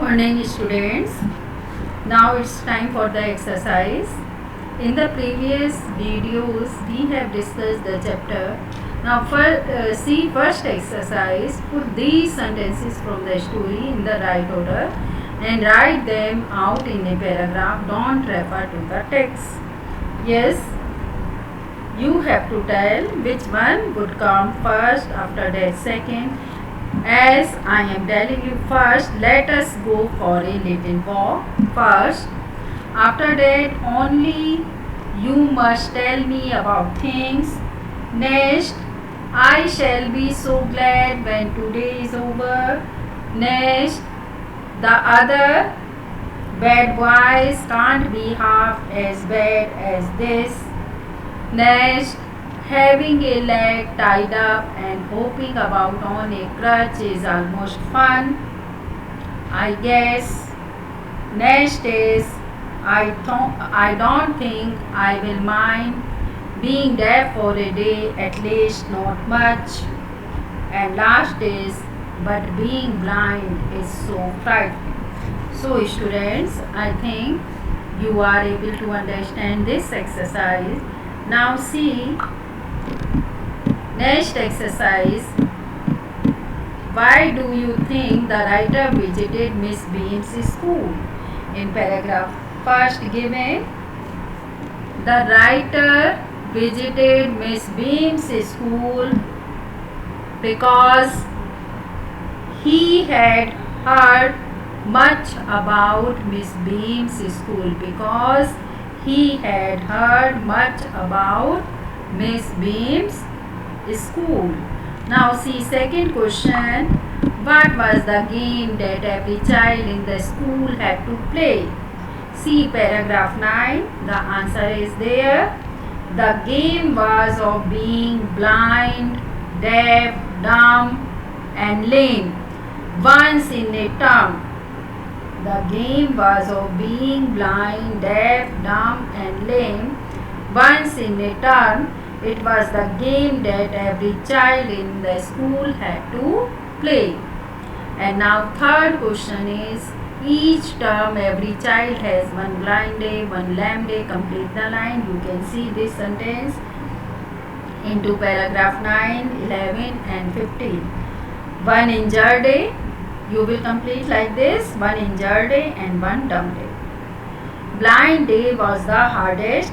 morning, students. Now it's time for the exercise. In the previous videos we have discussed the chapter. Now see first exercise. Put these sentences from the story in the right order and write them out in a paragraph. Don't refer to the text. Yes, you have to tell which one would come first, after that second. As I am telling you first, let us go for a little walk first. After that only you must tell me about things. Next, I shall be so glad when today is over. Next, the other bad boys can't be half as bad as this. Next, having a leg tied up and hopping about on a crutch is almost fun, I guess. Next is, I don't think I will mind being deaf for a day, at least not much. And last is, but being blind is so frightening. So students, I think you are able to understand this exercise. Now see, next exercise. Why do you think the writer visited Miss Beam's school? In paragraph first given, the writer visited Miss Beam's school because he had heard much about Miss Beam's school. Because he had heard much about Miss Beam's school. Now see second question. What was the game that every child in the school had to play? See paragraph 9. The answer is there. The game was of being blind, deaf, dumb and lame once in a term. The game was of being blind, deaf, dumb and lame once in a term. It was the game that every child in the school had to play. And now third question is, each term every child has one blind day, one lame day. Complete the line. You can see this sentence into paragraph 9, 11 and 15. One injured day. You will complete like this: one injured day and one dumb day. Blind day was the hardest.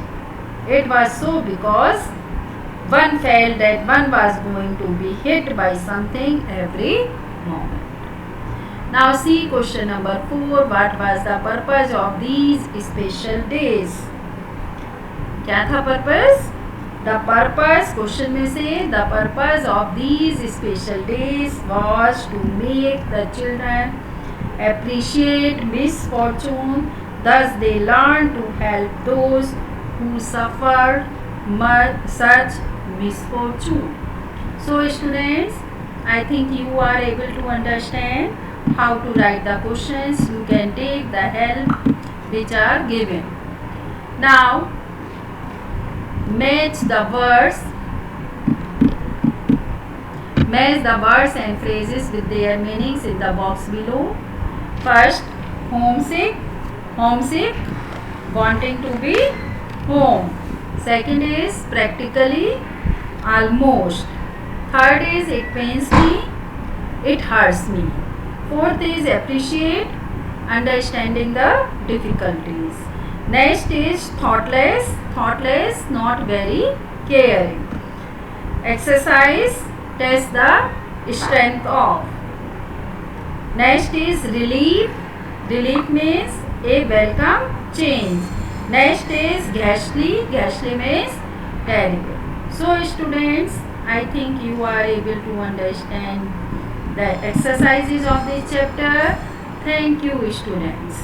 It was so because one felt that one was going to be hit by something every moment. Now see question number 4. What was the purpose of these special days? क्या था purpose? The purpose, question में से, the purpose of these special days was to make the children appreciate misfortune. Thus they learn to help those who suffer such misfortune. So students, I think you are able to understand how to write the questions. You can take the help which are given. Now match the words and phrases with their meanings in the box below. First, homesick, wanting to be home. Second is practically, almost. Third is it pains me, it hurts me. Fourth is appreciate, understanding the difficulties. Next is thoughtless, not very caring. Exercise, test the strength of. Next is relief means a welcome change. Next is ghastly means terrible. So students, I think you are able to understand the exercises of this chapter. Thank you students.